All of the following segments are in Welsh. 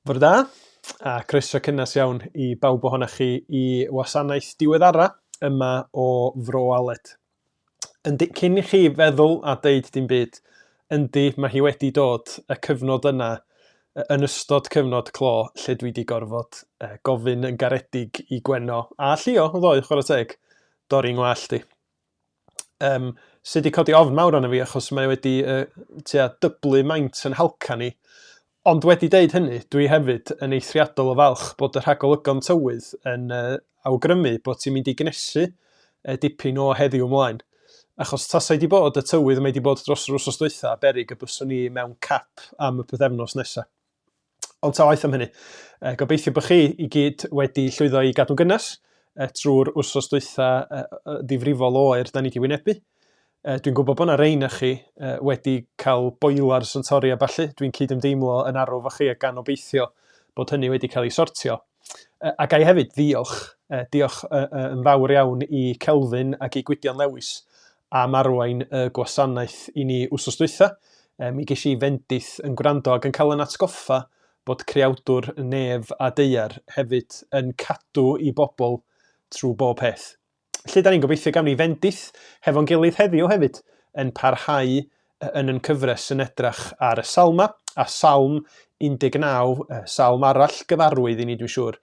Fwrdd da, a croeso cynnes iawn i bawb ohonoch chi i wasanaeth diweddara yma o Fro Aled. Cyn i chi feddwl a deud dim byd, yndi mae hi wedi dod y cyfnod yna yn ystod cyfnod clo lle dwi wedi gorfod gofyn yn garedig i Gwenno a Llio, ddoe, chwarae teg, dorri'n ngwallt i. Sydd wedi codi ofn mawr arno fi achos mae wedi dyblu maint yn halca ni. Ond wedi deud hynny, dwi hefyd yn eithriadol o falch bod y rhagolygon tywydd yn awgrymu bod ti'n mynd i gnesu dipyn o heddiw ymlaen. Achos tasai di bod y tywydd yn mynd i bod dros yr wsos dwytha, berig y byswn ni mewn cap am y bythefnos nesaf. Ond ta waith am hynny, gobeithio bod chi i gyd wedi llwyddo i gadw gynnes trwy'r wsos dwytha ddifrifol oer da ni wedi wynebu. Dwi'n gwybod bod yna rein ych chi wedi cael boilars yn torri a ballu. Dwi'n cydymdeimlo yn arw fach chi a gan obeithio bod hynny wedi cael ei sortio. A gai hefyd ddiolch yn fawr iawn i Kelvin ac i Gwydion Lewis am arwain y gwasanaeth i ni wsos dwytha. Mi ges i fendith yn gwrando ac yn cael yn atgoffa bod creawdwr nef a deiar hefyd yn cadw i bobl trwy bob peth. Lle da ni'n gobeithio gawn ni fendith hefo'n gilydd heddiw hefyd yn parhau yn cyfres yn edrach ar y Salma a Salm 19, Salm arall gyfarwydd i ni dwi'n siŵr,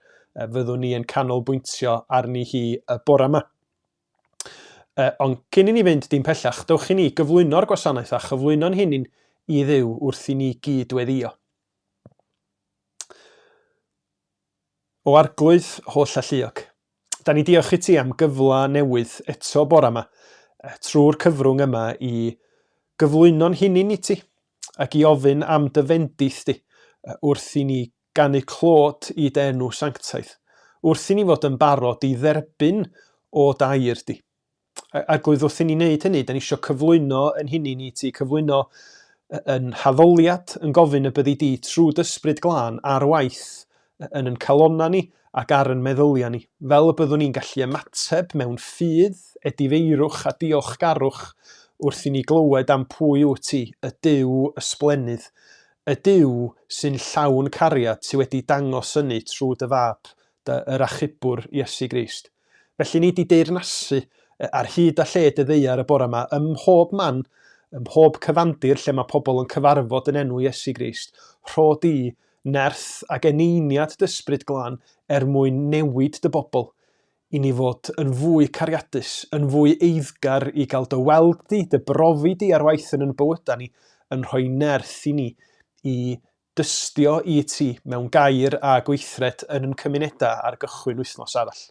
fyddwn ni yn canolbwyntio arni hi y bore yma. Ond cyn i ni fynd dim pellach, dewch i ni gyflwyno'r gwasanaeth a chyflwyno'n hunin i Dduw wrth i ni gydweddio. O arglwydd holl alluog. Da ni diolch i ti am gyfla newydd eto bore yma, trwy'r cyfrwng yma i gyflwyno'n hunin i ti, ac i ofyn am dy fendith di, wrth i ni ganu clod i denw sanctaidd, wrth i ni fod yn barod i dderbyn o dair di. Arglwydd wrth i ni wneud hynny, da ni eisiau cyflwyno yn hunin i ti, cyflwyno yn haddoliad, yn gofyn y byddi di trwy dysbryd glân ar waith yn calonna ni, ac ar yn meddyliau ni, fel y byddwn ni'n gallu ymateb mewn ffydd, edifeirwch a diolchgarwch wrth i ni glywed am pwy wyt ti, y Duw ysblenydd, y Duw sy'n llawn cariad sydd wedi dangos hynny trwy dy fab, yr achubwr Iesu Grist. Felly ni di deyrnasu ar hyd a lled y ddeiar y bore yma, ym mhob man, ym mhob cyfandir lle mae pobl yn cyfarfod yn enw Iesu Grist, rho di nerth ac eneiniad dysbryd glân mwyn newid dy bobl, i ni fod yn fwy cariadus, yn fwy eiddgar i gael dy weld di, dy brofi di ar waith yn bywyda ni, yn rhoi nerth i ni i dystio i ti mewn gair a gweithred yn cymunedau ar gychwyn wythnos arall.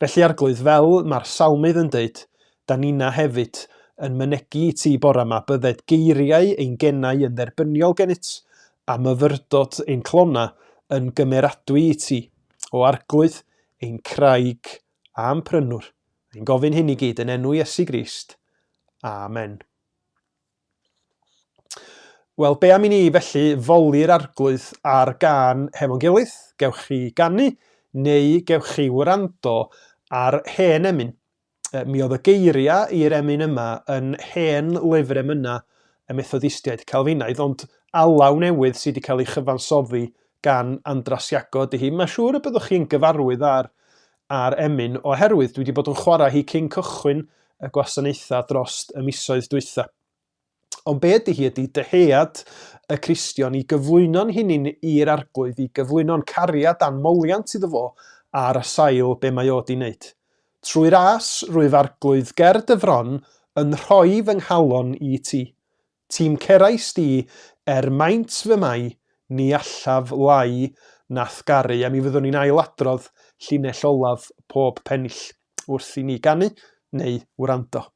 Felly arglwydd fel mae'r salmydd yn deud, da ni'na hefyd yn mynegu i ti bore yma bydded geiriau ein gennau yn dderbyniol gennyt, a myfyrdod ein clona yn gymeradwy i ti, o arglwydd ein craig a'n prynwr. Ein gofyn hyn i gyd yn enw Iesu Grist. Amen. Wel, be am i ni felly foli'r arglwydd ar gân hefo'n gilydd? Gewch chi ganu, neu gewch chi wrando ar hen emyn. Mi oedd y geiriau i'r emyn yma yn hen lyfr emyna y Methodistiaid Calfinaidd, ond alaw newydd sydd wedi cael ei chyfansoddi gan Andras Iago ydy hi. Mae'n siŵr y byddwch chi'n gyfarwydd ar emyn oherwydd dwi wedi bod yn chwarae hi cyn cychwyn y gwasanaethau drost y misoedd dwytha. Ond be ydy hi ydy dyhead y Cristion i gyflwyno'n hunin i'r arglwydd, i gyflwyno'n cariad anmoliant iddo fo ar y sail be mae o di wneud. Trwy ras rwyf arglwydd ger dy fron yn rhoi fy nghalon i ti. Tîm cerais di maint fy mai, ni allaf lai nath garu, a mi fyddwn ni'n ailadrodd llinell olaf pob pennill wrth i ni ganu neu wrando.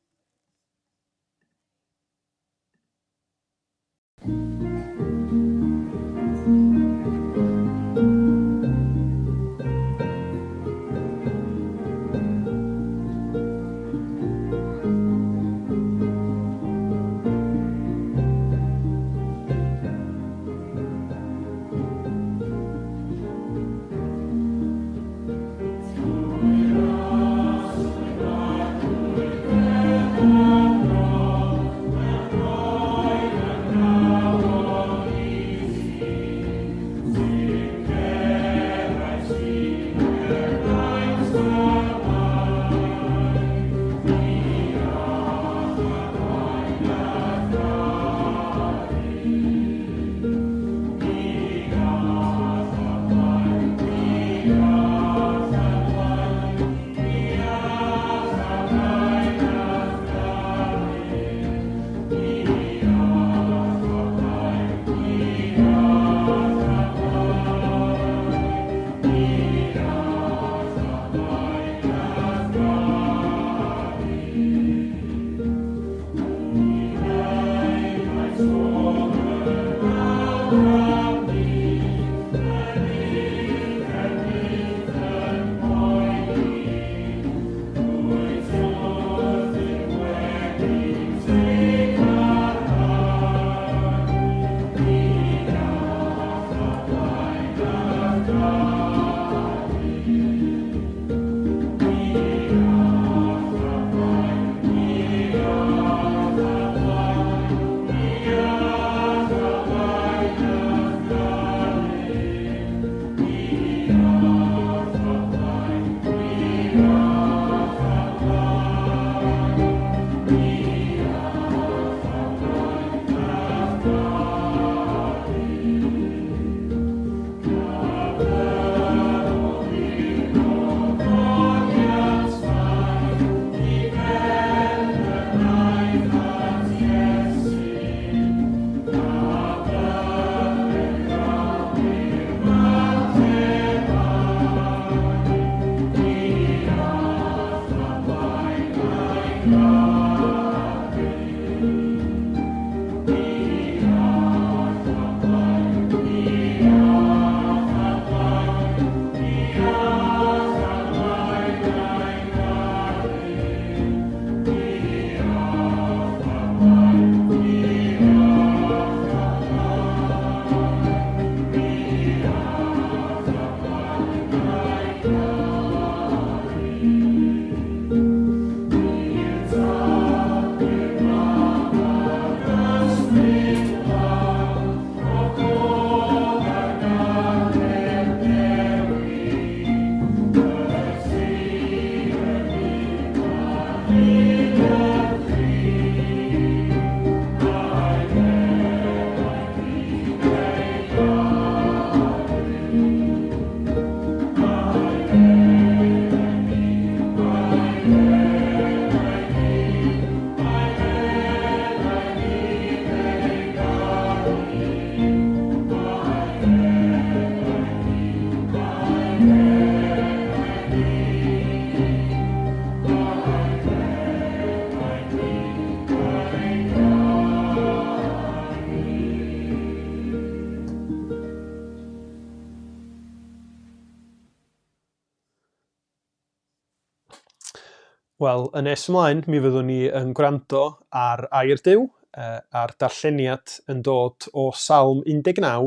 Wel, yn nes ymlaen, mi fyddwn ni yn gwrando ar air Duw, a'r darlleniad yn dod o Salm 19,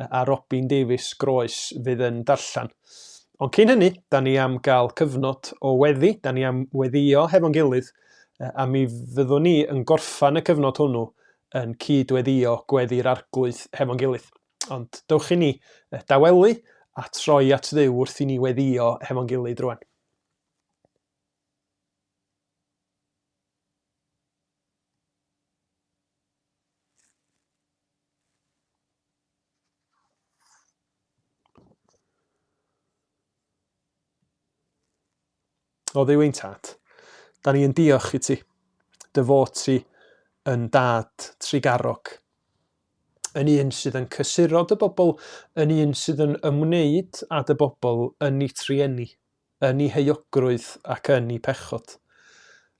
a Robin Davies Groes fydd yn darllen. Ond cyn hynny, da ni am gael cyfnod o weddi, da ni am weddio hefo'n gilydd, a mi fyddwn ni yn gorffan y cyfnod hwnnw yn cydweddio gweddi'r arglwydd hefo'n gilydd. Ond dewch i ni dawelu a troi at Dduw wrth i ni weddio hefo'n gilydd rwan. O Dduw ein Tad, da ni yn diolch i ti, dy fod ti yn dad trigarog, yn un sydd yn cysuro dy bobl, yn un sydd yn ymwneud â dy bobl yn ei trienni, yn ei heuogrwydd ac yn ei pechod.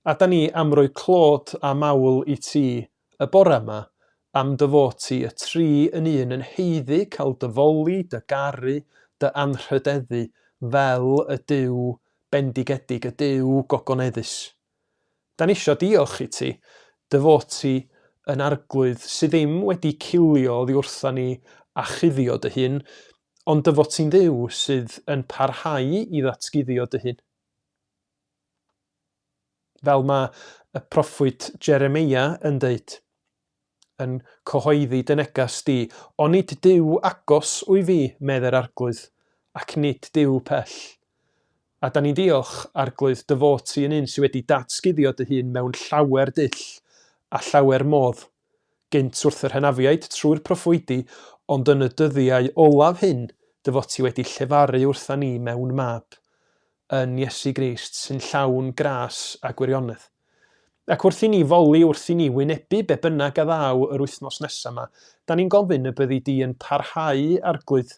A da ni am roi clod a mawl i ti y bore yma am dy fod ti y tri yn un yn heiddi cael dyfoli, dy garu, dy anrhydeddu fel y Duw bendigedig, y Duw gogoneddus. Da ni isio diolch i ti, dy fod ti yn arglwydd sydd ddim wedi cilio oddi wrtha ni a chuddio dy hun, ond dy fod ti'n Dduw sydd yn parhau i ddatguddio dy hun. Fel mae y proffwyd Jeremia yn deud, yn cyhoeddi dy negas di, ond nid Duw agos wy fi, medde'r arglwydd, ac nid Duw pell. A da ni'n diolch arglwydd dy fod ti yn un sydd wedi datguddio dy hun mewn llawer dull a llawer modd, gynt wrth yr hynafiaid trwy'r proffwydi, ond yn y dyddiau olaf hyn, dy fod ti wedi llefaru wrtha ni mewn mab, yn Iesu Grist sy'n llawn gras a gwirionedd. Ac wrth i ni foli, wrth i ni wynebu be bynnag a ddaw yr wythnos nesaf yma, da ni'n gofyn y byddi di yn parhau arglwydd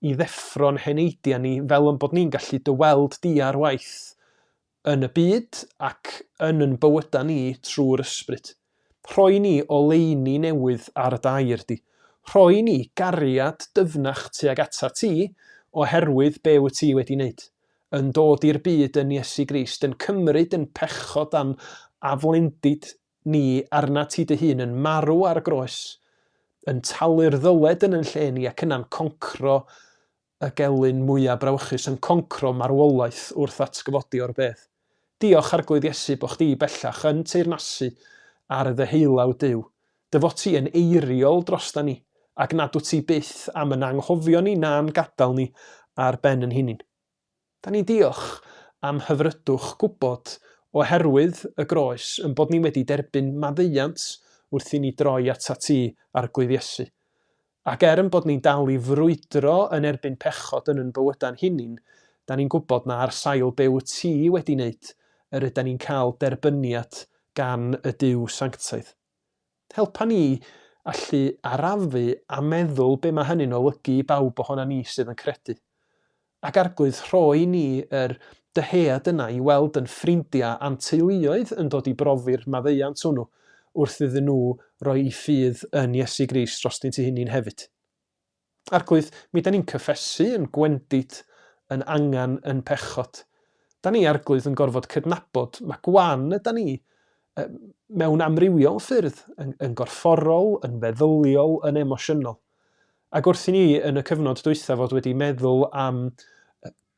i ddeffro'n heneidia ni fel yn bod ni'n gallu dyweld di ar waith yn y byd ac yn yn bywyda ni trwy'r ysbryd. Rhoi ni oleuni newydd ar y dair di. Rhoi ni gariad dyfnach tuag ata ti oherwydd be wyt ti wedi wneud. Yn dod i'r byd yn Iesu Grist, yn cymryd yn pechod am aflendid ni arna ti dy hun, yn marw ar y groes, yn talu'r ddyled yn lle ni ac yna'n concro y gelyn mwyaf brawychus, yn concro marwolaeth wrth atgyfodi o'r beth. Diolch arglwydd Iesu bod chdi bellach yn teirnasu ar y ddeheulaw Duw. Dy fod ti yn eiriol drosta ni, ac nad wyt ti byth am yn anghofio ni na'n gadael ni ar ben yn hunin. Da ni diolch am hyfrydwch gwybod oherwydd y groes yn bod ni wedi derbyn maddeuant wrth i ni droi ata ti arglwydd Iesu. Ac yn bod ni'n dal i frwydro yn erbyn pechod yn bywyda'n hunin, da ni'n gwybod na ar sail be wyt ti wedi wneud, yr ydyn ni'n cael derbyniad gan y Duw sanctaidd. Helpa ni allu arafu a meddwl be mae hynny'n olygu i bawb ohona ni sydd yn credu. Ac arglwydd rhoi ni yr dyhead yna i weld yn ffrindiau a'n teuluoedd yn dod i brofi'r maddeuant hwnnw, wrth iddyn nhw roi i ffydd yn Iesu Grist dros ti hunin hefyd. Arglwydd, mi da ni'n cyffesu yn gwendid yn angan yn pechod. Da ni arglwydd yn gorfod cydnabod, mae gwan yda ni mewn amrywiol ffyrdd, yn gorfforol, yn feddyliol, yn emosiynol. Ac wrth i ni yn y cyfnod dwytha fod wedi meddwl am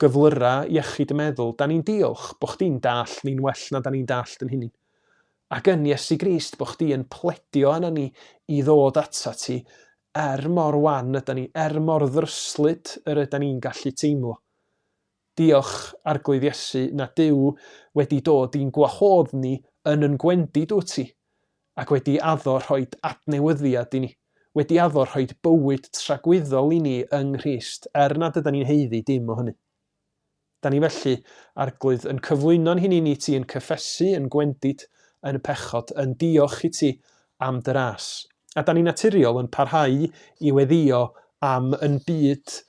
gyflyrau iechyd y meddwl, da ni'n diolch bod chdi'n dall ni'n well na da ni'n dall yn hunin. Ac yn Iesu Grist bod chdi yn pledio yna ni i ddod ata ti mor wan yda ni, mor ddryslyd yr ydyn ni'n gallu teimlo. Diolch arglwydd Iesu na Duw wedi dod i'n gwahodd ni yn gwendid wyt ti, ac wedi addo rhoi adnewyddiad i ni, wedi addo rhoi bywyd tragwyddol i ni yng Nghrist, nad ydyn ni'n heiddi dim o hynny. Da ni felly arglwydd yn cyflwyno'n hunin i ti yn cyffesu, yn gwendid, yn pechod, yn diolch i ti am dy ras. A da ni'n naturiol yn parhau i weddio am yn byd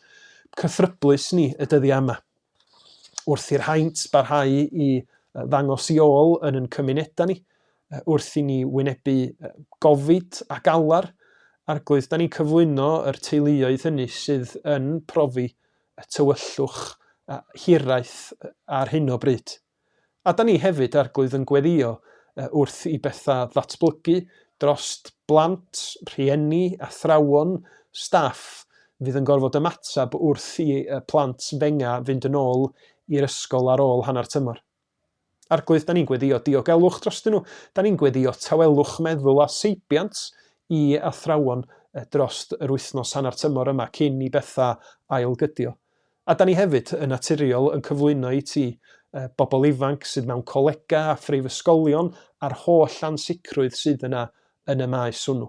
cythryblus ni y dyddiau yma. Wrth i'r haint barhau i ddangos i ôl yn cymunedau ni, wrth i ni wynebu gofid a galar, arglwydd, da ni'n cyflwyno yr teuluoedd hynny sydd yn profi tywyllwch hiraeth ar hyn o bryd. A da ni hefyd arglwydd yn gweddio wrth i bethau ddatblygu drost blant, rhieni, athrawon, staff fydd yn gorfod ymatab wrth i plant fenga fynd yn ôl i'r ysgol ar ôl hanner tymor. Arglwydd, da ni'n gweddio diogelwch drostyn nhw. Da ni'n gweddio tawelwch meddwl a seibiant i athrawon drost yr wythnos hanner tymor yma cyn i bethau ailgydio. A da ni hefyd yn naturiol yn cyflwyno i ti bobl ifanc sydd mewn colega a phrifysgolion a'r holl ansicrwydd sydd yna yn y maes hwnnw.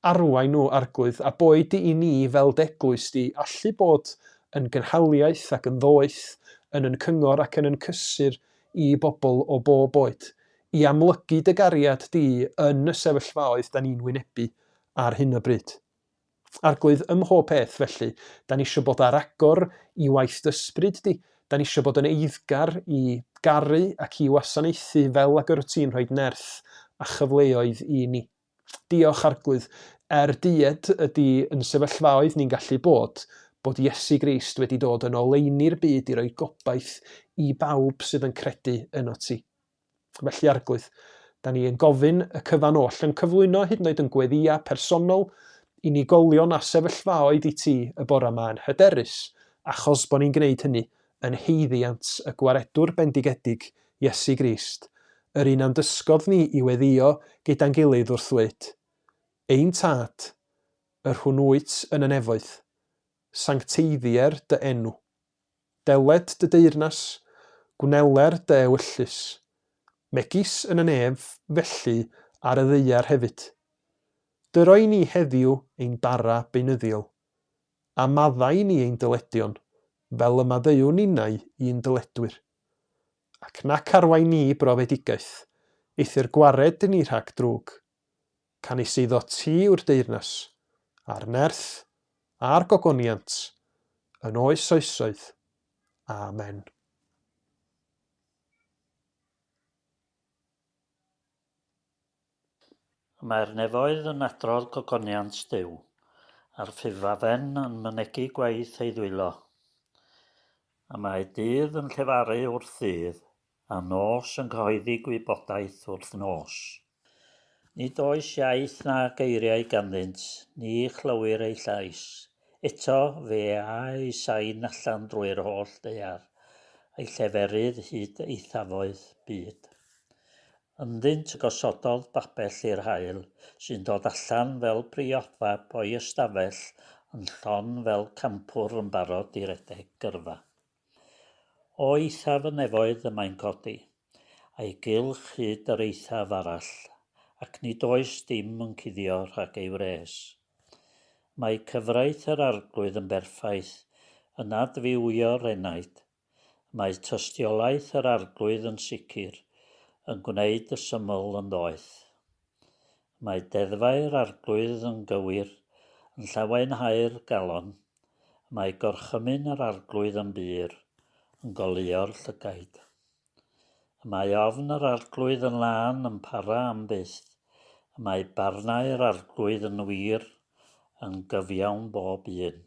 Arwain nhw arglwydd a boed i ni fel deglwys di allu bod yn gynhaliaeth ac yn ddoeth, yn cyngor ac yn cysur i bobl o bob oed, i amlygu dy gariad di yn y sefyllfaoedd da ni'n wynebu ar hyn o bryd. Arglwydd ym mhob peth felly, da ni eisiau bod ar agor i waith dysbryd di, da ni eisiau bod yn eiddgar i garu ac i wasanaethu fel ag yr ti'n rhoi nerth a chyfleoedd i ni. Diolch arglwydd, died ydy yn sefyllfaoedd ni'n gallu bod Iesu Grist wedi dod yn oleini'r byd i roi gobaith i bawb sydd yn credu yno ti. Felly arglwydd, da ni yn gofyn y cyfan oll yn cyflwyno hyd yn oed yn gweddia personol, unigolion a sefyllfaoedd i ti y bore yma yn hyderus, achos bod ni'n gwneud hynny yn heiddiant y gwaredwr bendigedig Iesu Grist, yr un am dysgodd ni i weddio gyda'n gilydd wrth ddweud, ein tad, yr hwnnwyt yn y nefoedd, sancteiddier dy enw, deled dy deyrnas, gwneler dy ewyllus, megis yn y nef felly ar y ddeiar hefyd. Dyroi ni heddiw ein bara beunyddiol, a maddau ni ein dyledion, fel y maddeuwn ninnau i'n dyledwyr. Ac nac arwain ni brofedigaeth, eithyr gwared ni rhag drwg, can i seiddo ti yw'r deyrnas, a'r nerth, a'r gogoniant, yn oes oesoedd. Amen. Mae'r nefoedd yn adrodd gogoniant Duw, a'r ffurfafen yn mynegu gwaith ei ddwylo. A mae dydd yn llefaru wrth ddydd, a nos yn cyhoeddi gwybodaeth wrth nos. Nid oes iaith na geiriau ganddynt, ni chlywir ei llais. Eto fe a ei sain allan drwy'r holl daear, a'i lleferydd hyd eithafoedd byd. Ynddynt gosododd babell i'r haul, sy'n dod allan fel priodfab o'i ystafell yn llon fel campwr yn barod i redeg gyrfa. O eithaf y nefoedd y mae'n codi, a'i gylch hyd yr eithaf arall, ac nid oes dim yn cuddio rhag ei wres. Mae cyfraith yr arglwydd yn berffaith, yn adfywio'r enaid. Mae tystiolaeth yr arglwydd yn sicr, yn gwneud y syml yn doeth. Mae deddfau'r arglwydd yn gywir, yn llawenhau'r galon. Mae gorchymyn yr arglwydd yn bur, yn goleuo'r llygaid. Mae ofn yr arglwydd yn lân yn para am byth. Mae barnau'r arglwydd yn wir, yn gyfiawn bob un.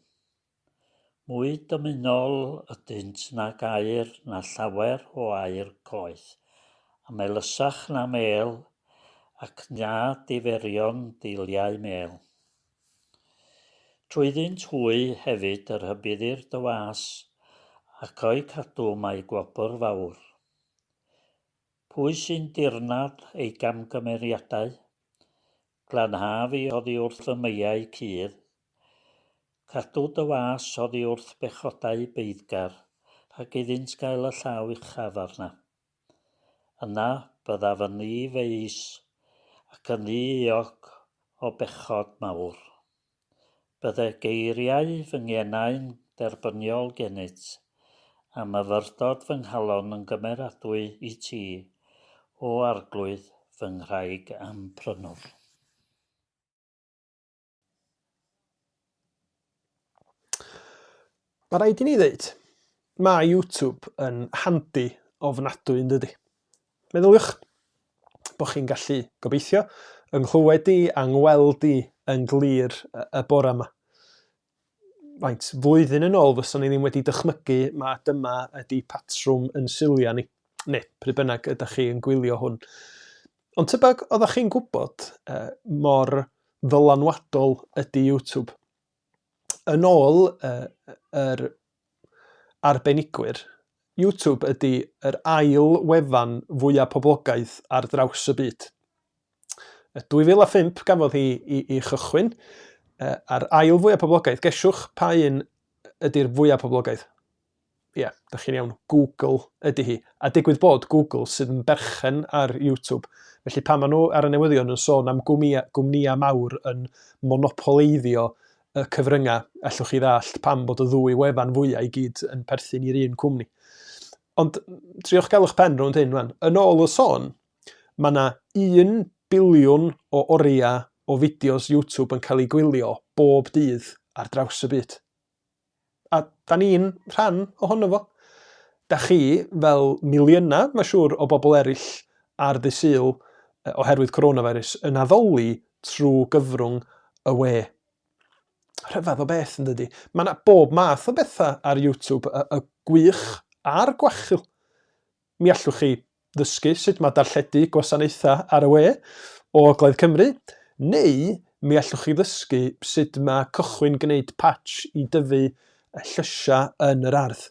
Mwy dymunol ydynt na gair na llawer o air coeth, a melysach na mêl, ac na diferion deiliau mêl. Trwyddynt hwy hefyd yr hybyddir dy was, ac o'i cadw mae gwobr fawr. Pwy sy'n dirnad ei gamgymeriadau? Glanhaf i oddi wrth y meiau cudd. Cadw dy was oddi wrth bechodau beiddgar, rhag iddynt gael y llaw uchaf arna. Yna byddaf yn ni feis, ac yn ni eog o bechod mawr. Bydde geiriau fy ngenau'n derbyniol genyt, a myfyrdod fy nghalon yn gymeradwy i ti, o arglwydd fy nghraig am prynwr. Mae rhaid i ni ddweud, mae YouTube yn handi ofnadwy yn dydi. Meddyliwch bod chi'n gallu gobeithio yng nghlywed i a ngweld i yn glir y bore yma. Faint flwyddyn yn ôl fyswn ni ddim wedi dychmygu ma dyma ydi patrwm yn sylio ni. neu pryd bynnag ydych chi yn gwylio hwn. Ond tybag, oeddech chi'n gwybod mor ddylanwadol ydy YouTube. Yn ôl yr arbenigwyr, YouTube ydy yr ail wefan fwyaf poblogaidd ar draws y byd. 2005 gafodd hi chychwyn ar ail fwyaf poblogaidd. Gesiwch pa un ydy'r fwyaf poblogaidd? Ie, da chi'n iawn, Google ydy hi. A digwydd bod Google sydd yn berchen ar YouTube. Felly pan maen nhw ar y newyddion yn sôn am gwmnïau mawr yn monopoleiddio y cyfryngau, allwch chi ddallt pam bod y ddwy wefan fwyaf i gyd yn perthyn i'r un cwmni. Ond triwch gael eich pen rownd hyn, yn ôl y sôn, mae yna 1 biliwn o oriau o fideos YouTube yn cael ei gwylio bob dydd ar draws y byd. A da ni'n rhan ohono fo. Da chi, fel miliynau, mae'n siŵr, o bobl eraill ar ddy Sul oherwydd coronavirus, yn addoli trwy gyfrwng y we. Rhyfedd o beth yn dydi. Mae yna bob math o bethau ar YouTube, y gwych a'r gwachil. Mi allwch chi ddysgu sut mae darlledu gwasanaethau ar y we o Ogledd Cymru, neu mi allwch chi ddysgu sut mae cychwyn gwneud patch i dyfu llysiau yn yr ardd.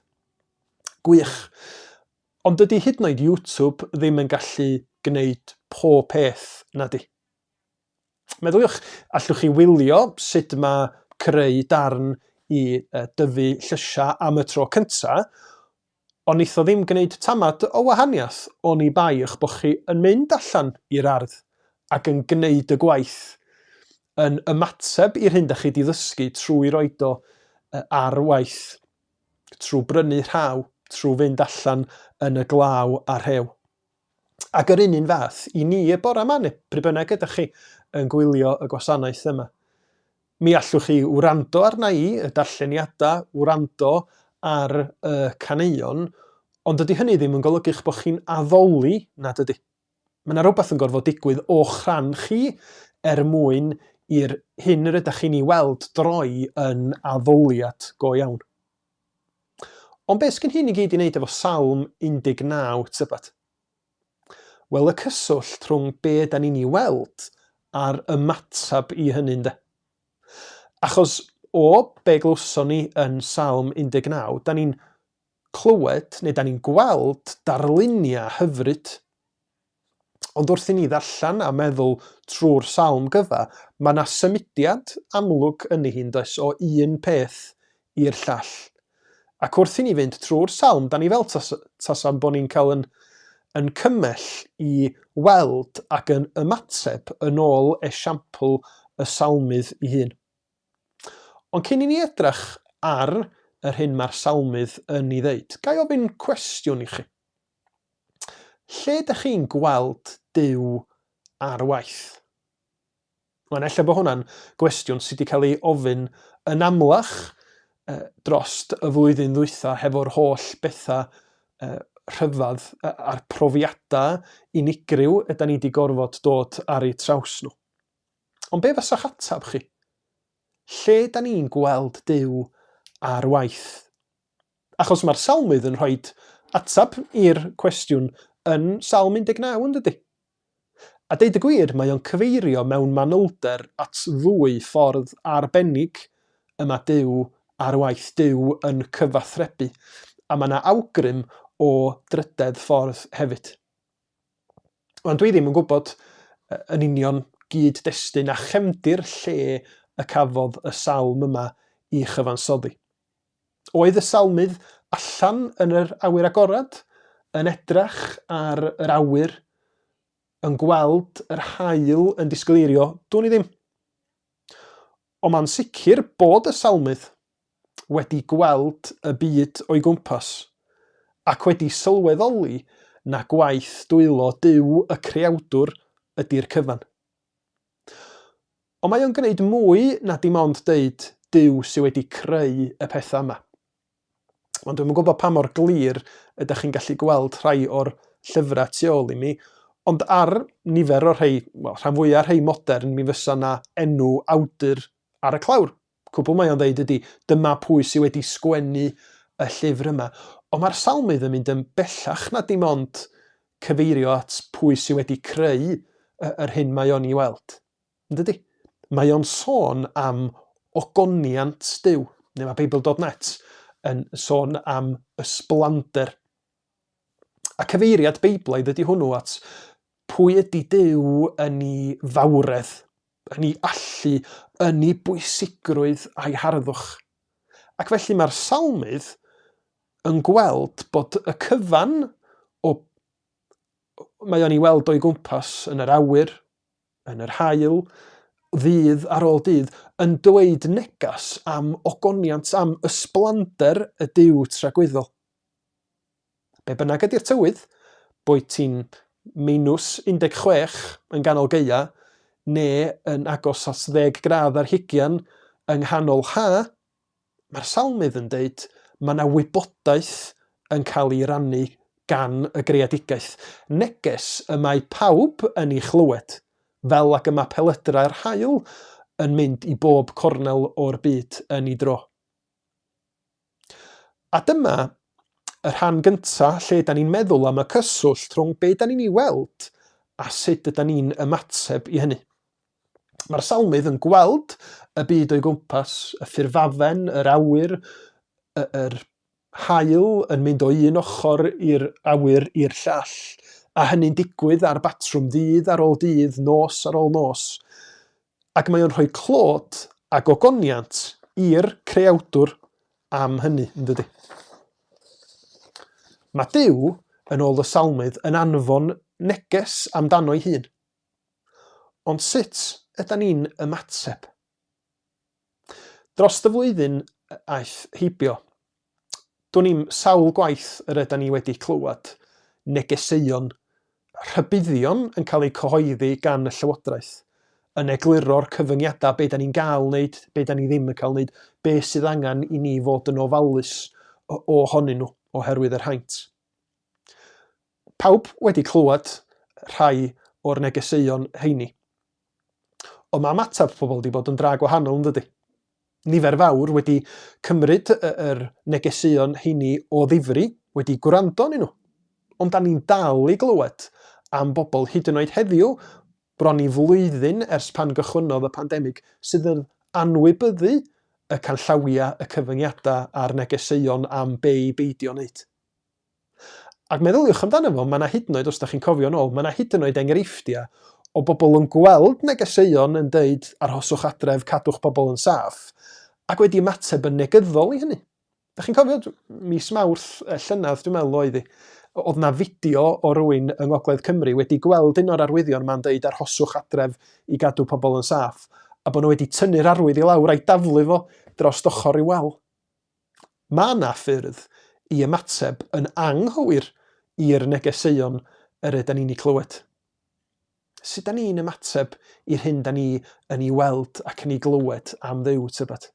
Gwych. Ond dydy hyd yn oed YouTube ddim yn gallu gwneud pob peth na di. Meddyliwch, allwch chi wylio sut mae creu darn i dyfu llysiau am y tro cyntaf, ond neith o ddim gwneud tamad o wahaniaeth o'n i bai eich bod chi yn mynd allan i'r ardd ac yn gwneud y gwaith, yn ymateb i'r hyn da chi di ddysgu trwy roed o ar waith, trwy brynu rhaw, trwy fynd allan yn y glaw a'r rhew. Ac yr un fath, i ni y bore yma, neu pryd bynnag ydych chi yn gwylio y gwasanaeth yma. Mi allwch chi wrando arna i, y darlleniadau, wrando ar y caneuon, ond ydy hynny ddim yn golygu bod chi'n addoli nad ydy. Mae yna rhywbeth yn gorfod digwydd o'ch rhan chi mwyn i'r hyn yr ydych chi'n ei weld droi yn addoliad go iawn. Ond beth sgyn hyn i gyd i wneud efo Salm 19, tybad? Wel, y cyswllt rhwng be da ni'n ei weld a'r ymatab i hynny nde. Achos o be glwson ni yn Salm 19, da ni'n clywed neu da ni'n gweld darluniau hyfryd. Ond wrth i ni ddarllen a meddwl trwy'r salm gyfa, mae yna symudiad amlwg yn ei hun does o un peth i'r llall. Ac wrth i ni fynd trwy'r salm, da ni fel tasam bod ni'n cael yn cymell i weld ac yn ymateb yn ôl esiampl y salmydd ei hun. Ond cyn i ni edrych ar yr hyn mae'r salmydd yn ei ddeud, gai ofyn cwestiwn i chi. Lle ydych chi'n gweld Duw ar waith? Wel, ella bod hwnna'n gwestiwn sydd wedi cael ei ofyn yn amlach drost y flwyddyn ddwytha hefo'r holl bethau rhyfedd a'r profiadau unigryw ydym ni wedi gorfod dod ar eu traws nhw. Ond be fasa'ch atab chi? Lle da ni'n gweld Duw ar waith? Achos mae'r salmydd yn rhoi atab i'r cwestiwn yn Salm 19 yn dydi? A deud y gwir, mae o'n cyfeirio mewn manylder at ddwy ffordd arbennig y mae Duw ar waith, Duw yn cyfathrebu. A mae yna awgrym o drydedd ffordd hefyd. Ond dwi ddim yn gwybod yn union gyd-destun a chefndir lle y cafodd y salm yma i chyfansoddi. Oedd y salmydd allan yn yr awyr agorad, yn edrych ar yr awyr, yn gweld yr haul yn disgleirio, dwi'n i ddim. Ond mae'n sicr bod y salmydd wedi gweld y byd o'i gwmpas ac wedi sylweddoli na gwaith dwylo Duw y creawdwr ydy'r cyfan. Ond mae o'n gwneud mwy na dim ond deud Duw sydd wedi creu y pethau yma. Ond dwi'n gwybod pa mor glir ydych chi'n gallu gweld rhai o'r llyfrau tu ôl i mi, ond ar nifer o rhai, rhan fwyaf rhai modern, mi fysa na enw awdur ar y clawr. Cwbl mae o'n dweud ydy, dyma pwy sydd wedi sgwennu y llyfr yma. Ond mae'r salmydd yn mynd yn bellach na dim ond cyfeirio at pwy sydd wedi creu yr hyn mae o'n ei weld. Ynddi? Mae o'n sôn am ogoniant Duw, neu mae Beibl.net yn sôn am ysblander. A cyfeiriad Beiblaidd ydy hwnnw at pwy ydy Duw yn ei fawredd, yn ei allu, yn ei bwysigrwydd a'i harddwch. Ac felly mae'r salmydd yn gweld bod y cyfan mae o'n ei weld o'i gwmpas yn yr awyr, yn yr haul, ddydd ar ôl dydd, yn dweud negas am ogoniant, am ysblander y Duw tragwyddol. Be bynnag ydy'r tywydd, boed ti'n -16 yn ganol Gaea, neu yn agos at 10 gradd ar hugian yng nghanol ha, mae'r salmydd yn deud mae yna wybodaeth yn cael ei rannu gan y greadigaeth. Neges y mae pawb yn ei chlywed, fel ac y mae pelydra'r haul yn mynd i bob cornel o'r byd yn ei dro. A dyma y rhan gyntaf lle da ni'n meddwl am y cyswllt rhwng be da ni'n ei weld a sut ydyn ni'n ymateb i hynny. Mae'r salmydd yn gweld y byd o'i gwmpas, y ffurfafen, yr awyr, yr haul yn mynd o un ochr i'r awyr i'r llall, a hynny'n digwydd ar batrwm dydd ar ôl dydd, nos ar ôl nos. Ac mae o'n rhoi clod a ogoniant i'r creawdwr am hynny, ynddydi? Mae Duw, yn ôl y salmydd, yn anfon neges amdano ei hun. Ond sut ydyn ni'n ymateb? Dros y flwyddyn aeth heibio, dwn ni'n sawl gwaith yr ydyn ni wedi clywed negeseuon, rhybuddion yn cael eu cyhoeddi gan y llywodraeth, yn egluro'r cyfyngiadau be da ni'n gael wneud, be da ni ddim yn cael wneud, be sydd angen i ni fod yn ofalus ohonyn nhw oherwydd yr haint. Pawb wedi clywed rhai o'r negeseuon heini. Ond mae ymateb pobl wedi bod yn dra gwahanol, ynddydi? Nifer fawr wedi cymryd yr negeseuon heini o ddifri, wedi gwrando arnyn nhw. Ond da ni'n dal i glywed am bobl hyd yn oed heddiw, bron i flwyddyn ers pan gychwynnodd y pandemig, sydd yn anwybyddu y canllawiau, y cyfyngiadau a'r negeseuon am be i beidio wneud. Ac meddyliwch amdano fo, mae yna hyd yn oed, os da chi'n cofio nôl, mae yna hyd yn oed enghreifftiau o bobl yn gweld negeseuon yn deud arhoswch adref, cadwch pobl yn saff, ac wedi ymateb yn negyddol i hynny. Da chi'n cofio, mis Mawrth llynedd, dwi'n meddwl oedd hi, oedd na fideo o rywun yng Ngogledd Cymru wedi gweld un o'r arwyddion ma'n deud arhoswch adref i gadw pobl yn saff, a bod nhw wedi tynnu'r arwydd i lawr a'i daflu fo dros ochr i wal. Mae yna ffyrdd i ymateb yn anghywir i'r negeseuon yr ydyn ni'n ei clywed. Sut da ni'n ymateb i'r hyn da ni yn ei weld ac yn ei glywed am Dduw tybed?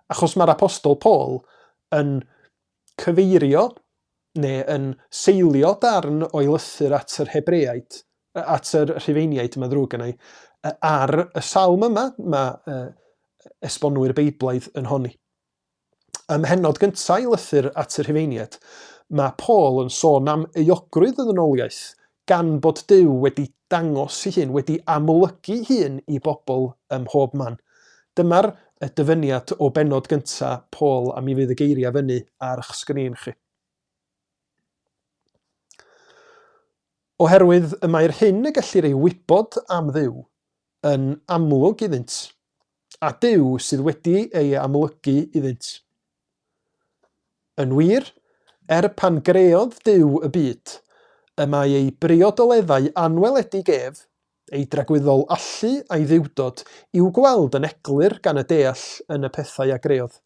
Achos mae'r apostol Paul yn cyfeirio neu yn seilio darn o'i lythyr at yr Hebreaid, at yr Rhufeiniaid, mae'n ddrwg yna, ar y salm yma, mae esbonwyr Beiblaidd yn honni. Ym mhennod gyntaf i lythyr at yr Rhufeiniaid, mae Paul yn sôn am euogrwydd y ddynoliaeth gan bod Duw wedi dangos ei hun, wedi amlygu hun i bobl ym mhob man. Dyma'r dyfyniad o bennod gyntaf Paul a mi fydd y geiriau fyny ar eich sgrin chi. Oherwydd y mae'r hyn y gellir ei wybod am Dduw yn amlwg iddynt, a Duw sydd wedi ei amlygu iddynt. Yn wir, pan greodd Duw y byd, y mae ei briodoleddau anweledig ef, ei dragwyddol allu a'i ddiwdod, i'w gweld yn eglur gan y deall yn y pethau a greodd.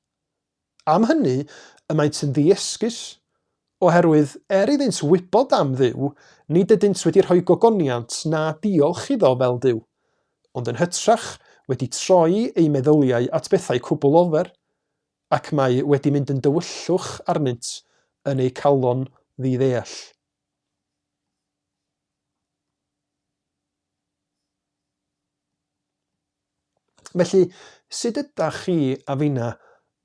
Am hynny, y maent yn ddiesgus, oherwydd iddynt wybod am Dduw, nid ydynt wedi rhoi gogoniant na diolch iddo fel Duw, ond yn hytrach wedi troi ei meddyliau at bethau cwbl ofer, ac mae wedi mynd yn dywyllwch arnynt yn eu calon ddiddeall. Felly, sut ydych chi a finna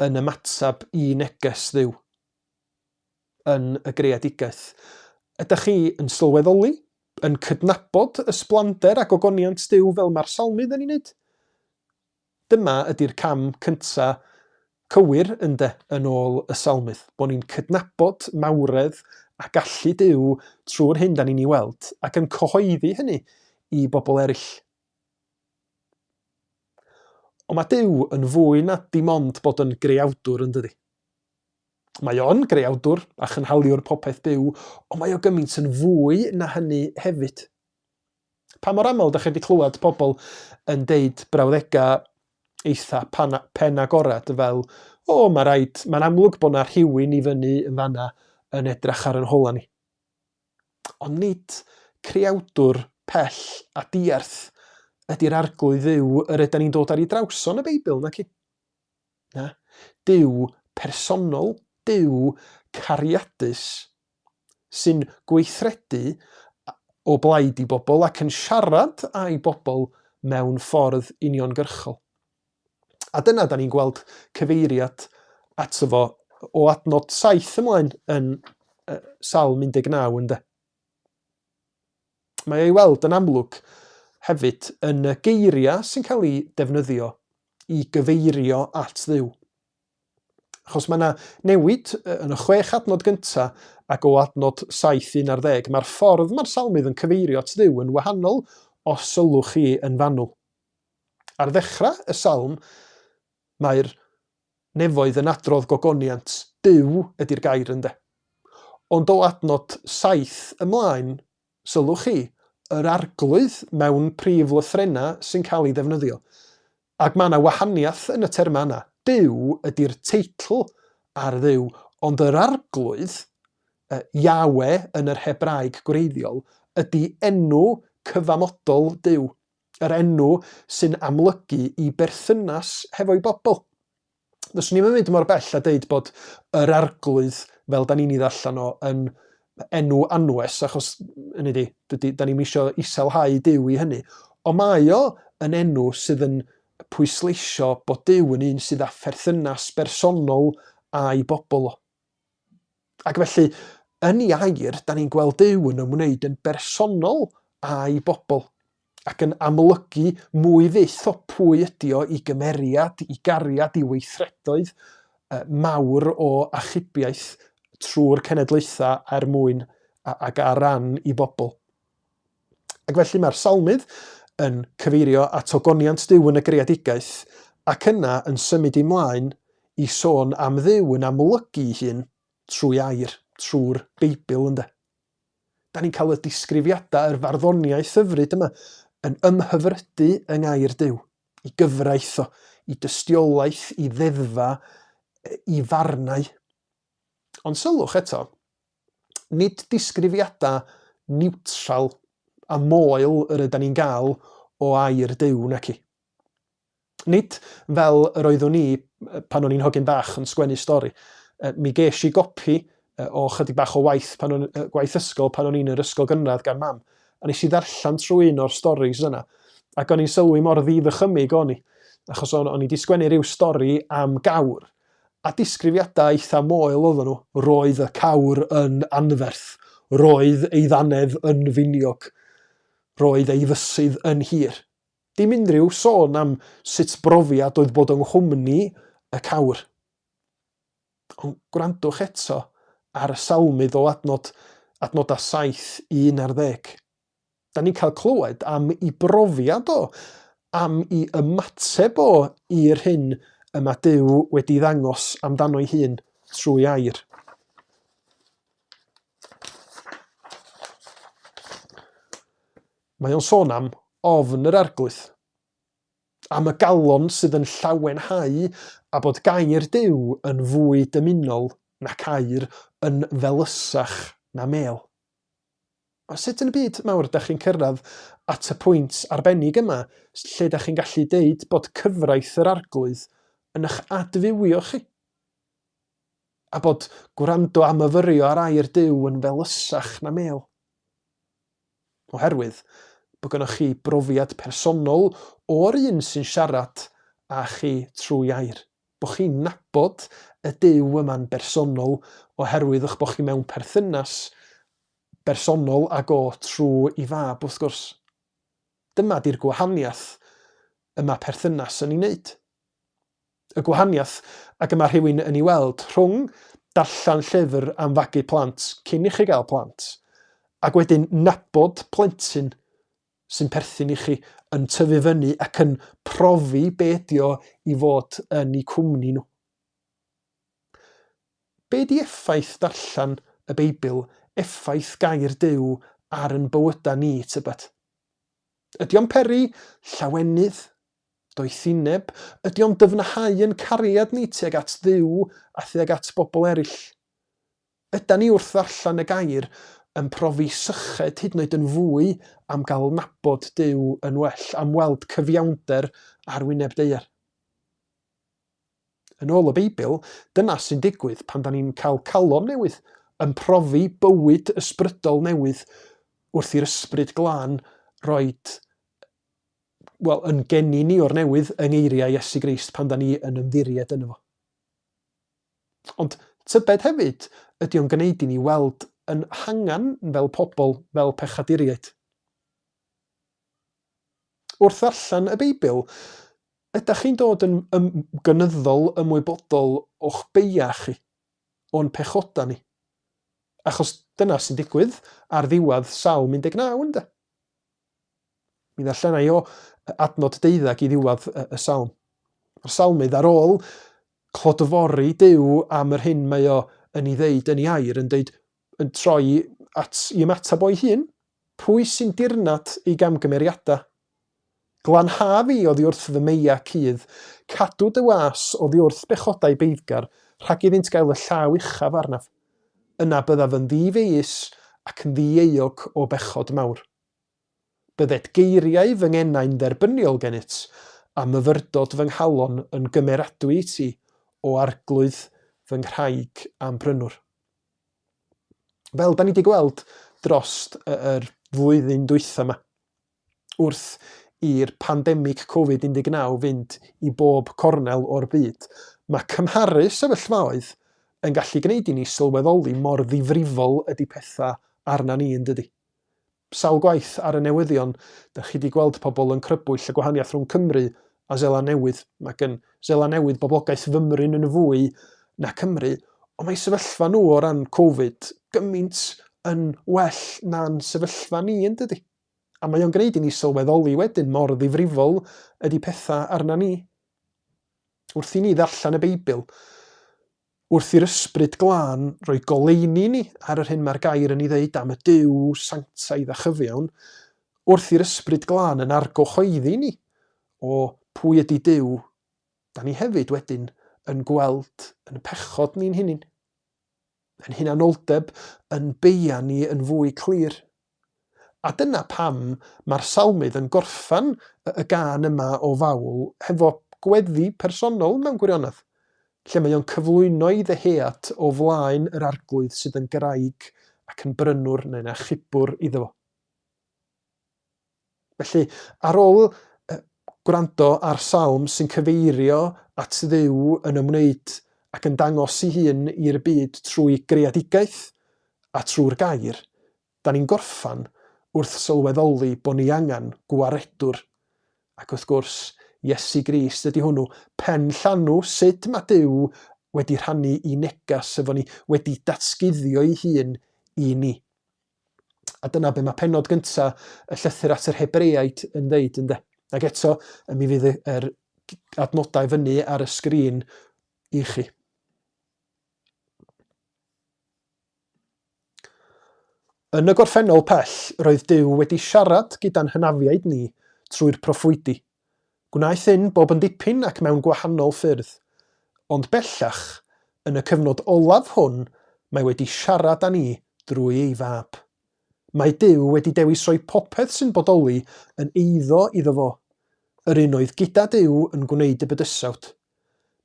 yn ymateb I neges Dduw yn y greadigaeth. Ydych chi yn sylweddoli, yn cydnabod ysblander ac ogoniant Dduw fel mae'r salmydd yn ei wneud? Dyma ydy'r cam cyntaf cywir yn ôl y salmydd, bod ni'n cydnabod mawredd a gallu Dduw trwy'r hyn da ni'n ei weld ac yn cyhoeddi hynny I bobl eraill. Ond mae Dduw yn fwy na dim ond bod yn greawdwr yn dydi. Mae o'n greawdwr a chynhaliwr popeth byw, ond mae o gymaint yn fwy na hynny hefyd. Pa mor aml ydych chi wedi clywed pobl yn deud brawddegau eitha pen agorad fel, mae'n amlwg bod yna rhywun I fyny yn fanna yn edrych ar yn hola ni. Ond nid creawdwr pell a diarth ydy'r arglwydd Dduw yr ydyn ni'n dod ar ei draws yn y Beibl, nac I? Na. Dduw personol, Dduw cariadus sy'n gweithredu o blaid I bobl ac yn siarad â'i bobl mewn ffordd uniongyrchol. A dyna da ni'n gweld cyfeiriad ato fo o adnod 7 ymlaen yn Salm 19 ynde. Mae ei weld yn amlwg hefyd yn y geiriau sy'n cael ei defnyddio I gyfeirio at Dduw. Achos mae yna newid yn y 6 adnod gyntaf ac o adnod 7-11, mae'r ffordd mae'r salmydd yn cyfeirio at Dduw yn wahanol os sylwch chi yn fanwl. Ar ddechrau y salm, mae'r nefoedd yn adrodd gogoniant, Dduw ydy'r gair ynde. Ond o adnod 7 ymlaen, sylwch chi, yr arglwydd mewn prif lythrennau sy'n cael ei ddefnyddio. Ac mae yna wahaniaeth yn y terma yna. Dduw ydy'r teitl ar Dduw, ond yr arglwydd, Yahwe yn yr Hebraeg gwreiddiol, ydy enw cyfamodol Dduw. Yr enw sy'n amlygu I berthynas hefo'i bobl. Fyswn ni'n mynd mor bell a deud bod yr arglwydd, fel da ni'n ei ddarllen o, yn enw anwes, achos da ni'n isio iselhau Dduw I hynny. Ond mae o yn enw sydd yn pwysleisio bod Dduw yn un sydd â pherthynas bersonol a'i bobl o. Ac felly, yn ei air, da ni'n gweld Dduw yn ymwneud yn bersonol a'i bobl, ac yn amlygu mwy fyth o pwy ydi o I gymeriad, I gariad, I weithredoedd mawr o achubiaeth trwy'r cenedlaethau er mwyn ac ar ran I bobl. Ac felly mae'r salmydd yn cyfeirio at ogoniant Dduw yn y greadigaeth ac yna yn symud ymlaen I sôn am Dduw yn amlygu hyn trwy air, trwy'r Beibl ynde. Da ni'n cael y disgrifiadau, yr farddoniaeth hyfryd yma yn ymhyfrydu yng ngair Dduw, I gyfraith o, I dystiolaeth, I ddeddfa, I farnau. Ond sylwch eto, nid disgrifiadau niwtral a moel yr ydyn ni'n gael o air Dduw nac I. Nid fel yr oeddwn ni pan o'n i'n hogyn bach yn sgwennu stori. Mi ges I gopi o chydig bach o gwaith ysgol pan o'n i'n yr ysgol gynradd gan mam. A nes I ddarllen trwy un o'r storis yna. Ac o'n i'n sylwi mor ddiddychymig o'n I. Achos o'n i wedi sgwennu rhyw stori am gawr. A disgrifiadau eitha moel oedden nhw. Roedd y cawr yn anferth. Roedd ei ddannedd yn finiog. Roedd ei fysydd yn hir. Dim unrhyw sôn am sut brofiad oedd bod yng nghwmni y cawr. Ond gwrandwch eto ar y salmydd o adnodau 7-11. Da ni'n cael clywed am ei brofiad o, am ei ymateb o i'r hyn y mae Duw wedi ddangos amdano ei hun trwy air. Mae o'n sôn am ofn yr arglwydd, am y galon sydd yn llawenhau a bod gair Duw yn fwy dymunol nac air yn felysach na mêl. A sut yn y byd mawr ydych chi'n cyrraedd at y pwynt arbennig yma lle ydych chi'n gallu deud bod cyfraith yr arglwydd yn eich adfywio chi? A bod gwrando am yfyrio ar air Duw yn felysach na mêl? Oherwydd bod gennych chi brofiad personol o'r un sy'n siarad â chi trwy air. bod chi'n nabod y Duw yma'n bersonol oherwydd eich bod chi mewn perthynas bersonol ag o trwy I fab wrth gwrs. Dyma di'r gwahaniaeth yma perthynas yn ei wneud. Y gwahaniaeth ac yma rhywun yn ei weld rhwng darllen llyfr am fagu plant cyn I chi gael plant ac wedyn nabod plentyn sy'n perthyn I chi yn tyfu fyny ac yn profi be ydi o I fod yn eu cwmni nhw. Be di effaith darllen y Beibl, effaith gair Duw ar yn bywydau ni tybed? Ydy o'n peri llawenydd, doethineb? Ydy o'n dyfnhau yn cariad ni tuag at Dduw a tuag at bobl eraill? Yda ni wrth ddarllen y gair yn profi syched hyd yn oed yn fwy am gael nabod Duw yn well, am weld cyfiawnder ar wyneb daear? Yn ôl y Beibl, dyna sy'n digwydd pan da ni'n cael calon newydd, yn profi bywyd ysbrydol newydd wrth i'r ysbryd glân roed yn geni ni o'r newydd yng ngeiriau Iesu Grist pan da ni yn ymddiried yno fo. Ond tybed hefyd ydy o'n gwneud I ni weld yn hangan fel pobl, fel pechaduriaid. Wrth ddarllen y Beibl, ydych chi'n dod yn gynyddol ymwybodol o'ch beia chi, o'n pechoda ni. Achos dyna sy'n digwydd ar ddiwedd Salm 19, ynde? Mi ddarllenai o adnod 12 I ddiwedd y Salm. Yr Salmydd ar ôl clodfori Duw am yr hyn mae o yn ei ddeud yn ei air, yn troi at ymateb o'i hun. Pwy sy'n dirnad ei gamgymeriadau? Glanha fi oddi wrth fy meia cudd, cadw dy was oddi wrth bechodau beiddgar, rhag iddynt gael y llaw uchaf arnaf. Yna byddaf yn ddifeus ac yn ddieog o bechod mawr. Byddet geiriau fy ngenau'n dderbyniol genyt, a myfyrdod fy nghalon yn gymeradwy I ti o arglwydd fy nghraig am brynwr. Fel da ni wedi gweld drost yr flwyddyn dwytha yma, wrth i'r pandemig Covid-19 fynd I bob cornel o'r byd, mae cymharu sefyllfaoedd yn gallu gwneud I ni sylweddoli mor ddifrifol ydy pethau arna ni yn dydy. Sawl gwaith ar y newyddion, dych chi wedi gweld pobl yn crybwyll y gwahaniaeth rhwng Cymru a Seland Newydd. Mae gen Seland Newydd boblogaeth fymryn yn fwy na Cymru, ond mae sefyllfa nhw o ran Covid gymaint yn well na'n sefyllfa ni yn dydy. A mae o'n gwneud I ni sylweddoli wedyn mor ddifrifol ydy pethau arna ni. Wrth I ni ddarllen y Beibl, wrth i'r ysbryd glân roi goleuni ni ar yr hyn mae'r gair yn ei ddeud am y Duw sanctaidd a chyfiawn, wrth i'r ysbryd glân yn argochoeddi ni o pwy ydy Duw, da ni hefyd wedyn yn gweld yn pechod ni'n hunin. Yn hunanoldeb yn beia ni yn fwy clir. A dyna pam mae'r salmydd yn gorffan y gân yma o fawl hefo gweddi personol mewn gwirionedd, lle mae o'n cyflwyno I ddehead o flaen yr arglwydd sydd yn graig ac yn brynwr neu'n achubwr iddo fo. Felly, ar ôl gwrando ar salm sy'n cyfeirio at Dduw yn ymwneud ac yn dangos ei hun i'r byd trwy greadigaeth a trwy'r gair, da ni'n gorffan wrth sylweddoli bod ni angen gwaredwr. Ac wrth gwrs, Iesu Grist ydy hwnnw, pen llanw sut mae Duw wedi rhannu I negas efo ni, wedi datguddio ei hun I ni. A dyna be mae pennod gyntaf y llythyr at yr Hebreaid yn deud ynde. Ac eto, mi fydd yr adnodau fyny ar y sgrin I chi. Yn y gorffennol pell, roedd Duw wedi siarad gyda'n hynafiaid ni trwy'r proffwydi. Gwnaeth hyn bob yn dipyn ac mewn gwahanol ffyrdd. Ond bellach, yn y cyfnod olaf hwn, mae wedi siarad â ni drwy ei fab. Mae Duw wedi dewis rhoi popeth sy'n bodoli yn eiddo iddo fo. Yr un oedd gyda Duw yn gwneud y bydysawd.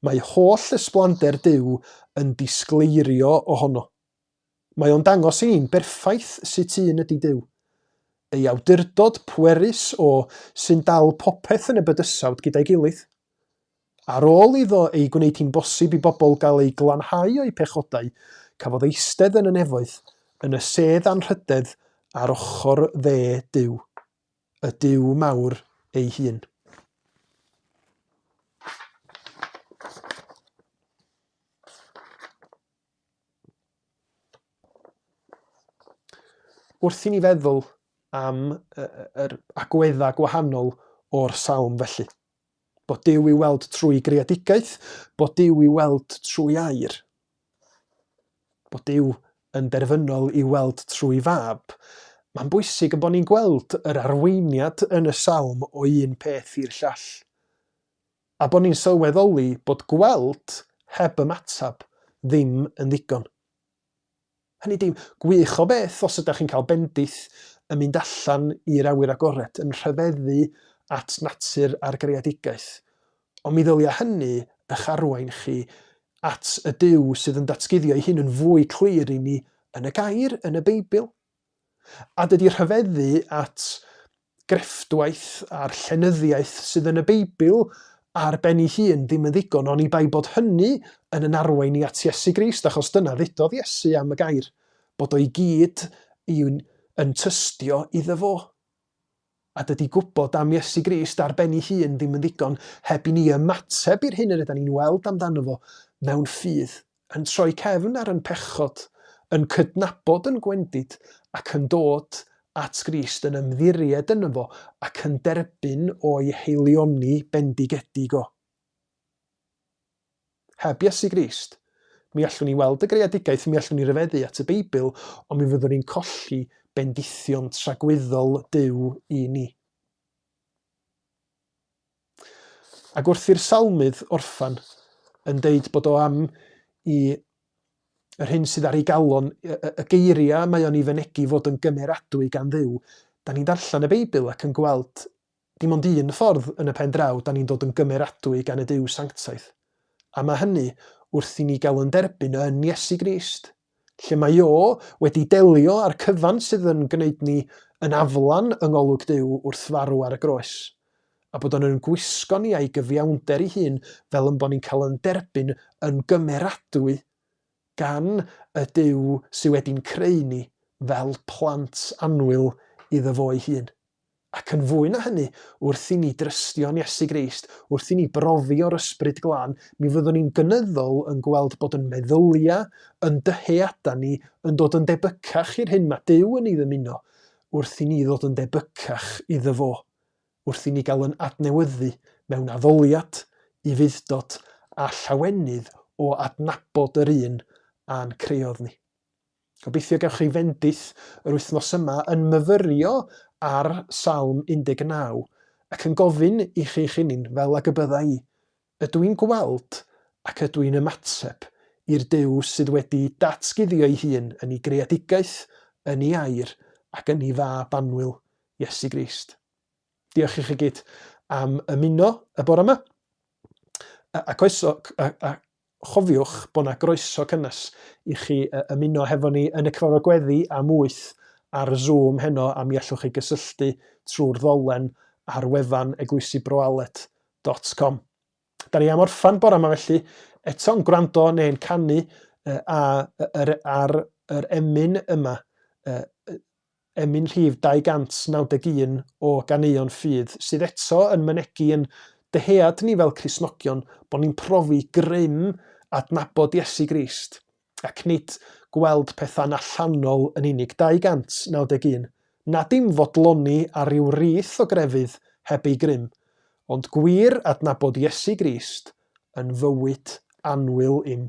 Mae holl ysblander Duw yn disgleirio ohono. Mae o'n dangos I ni'n berffaith sut un ydy Duw. Ei awdurdod pwerus o sy'n dal popeth yn y bydysawd gyda'i gilydd. Ar ôl iddo ei gwneud hi'n bosib i bobl gael ei glanhau o'i pechodau, cafodd eistedd yn y nefoedd, yn y sedd anrhydedd ar ochr dde Duw, y Duw mawr ei hun. Wrth i ni feddwl am yr agweddau gwahanol o'r Salm felly. Bod Duw i weld trwy greadigaeth, bod Duw i weld trwy air. Bod Duw yn derfynol i weld trwy fab. Mae'n bwysig bod ni'n gweld yr arweiniad yn y Salm o un peth i'r llall. A bod ni'n sylweddoli bod gweld heb ymateb ddim yn ddigon. Hynny dim gwych o beth os ydych chi'n cael bendith yn mynd allan i'r awyr agored, yn rhyfeddu at natur a'r greadigaeth. Ond mi ddylia hynny eich arwain chi at y Duw sydd yn datguddio ei hun yn fwy clir i ni yn y gair, yn y Beibl. A dydy rhyfeddu at grefftwaith a'r llenyddiaeth sydd yn y Beibl ar ben ei hun ddim yn ddigon, ond i bai bod hynny yn yn arwain ni at Iesu Grist, achos dyna ddudodd Iesu am y gair, bod o'i gyd yn tystio iddo fo. A dydy gwybod am Iesu Grist ar ben ei hun ddim yn ddigon heb i ni ymateb i'r hyn yr ydyn ni'n weld amdano fo mewn ffydd, yn troi cefn ar yn pechod, yn cydnabod yn gwendid ac yn dod at Grist yn ymddiried yno fo ac yn derbyn o'i heilioni bendigedig o. Heb Iesu Grist, mi allwn ni weld y greadigaeth, mi allwn ni ryfeddu at y Beibl, ond mi fyddwn ni'n colli bendithion tragwyddol Duw i ni. Ac wrth i'r Salmydd orffan yn deud bod o am i yr hyn sydd ar ei galon, y geiriau mae o'n ei fynegu fod yn gymeradwy gan Dduw, da ni'n darllen y Beibl ac yn gweld dim ond un ffordd yn y pen draw da ni'n dod yn gymeradwy gan y Duw sanctaidd. A mae hynny wrth i ni gael yn derbyn yn Iesu Grist, lle mae o wedi delio â'r cyfan sydd yn gwneud ni yn aflan yng ngolwg Duw wrth farw ar y groes, a bod o'n gwisgo ni a'i gyfiawnder ei hun fel yn bod ni'n cael yn derbyn yn gymeradwy gan y Duw sydd wedi'n creu ni fel plant annwyl iddo fo ei hun. Ac yn fwy na hynny, wrth i ni drystio'n Iesu Grist, wrth i ni brofi o'r ysbryd glân, mi fyddwn ni'n gynyddol yn gweld bod yn meddylia, yn dyheada ni, yn dod yn debycach i'r hyn mae Duw yn ei ddymuno, wrth i ni ddod yn debycach iddo fo, wrth i ni gael yn adnewyddu mewn addoliad, i fuddod a llawenydd o adnabod yr un a'n creodd ni. Gobeithio gewch chi fendith yr wythnos yma yn myfyrio ar Salm 19 ac yn gofyn i chi hunin fel ag y bydda i. Ydw i'n gweld ac ydw i'n ymateb i'r Duw sydd wedi datguddio ei hun yn ei greadigaeth, yn ei air ac yn ei fab annwyl Iesu Grist. Diolch i chi gyd am ymuno y bore yma. A chofiwch bod yna groeso cynnes i chi ymuno hefo ni yn y cyfarfod gweddi am 8 ar Zoom heno, a mi allwch chi gysylltu trwy'r ddolen ar wefan eglwysibroalet.com. Da ni am orffan bore yma felly, eto'n gwrando neu'n canu ar yr emyn yma, emyn rhif 291 o ganeuon ffydd, sydd eto yn mynegu yn dyhead ni fel Cristnogion bod ni'n profi grym adnabod Iesu Grist, ac nid gweld pethau'n allanol yn unig. 291, na dim fodloni ar ryw rith o grefydd heb ei grym, ond gwir adnabod Iesu Grist yn fywyd annwyl im.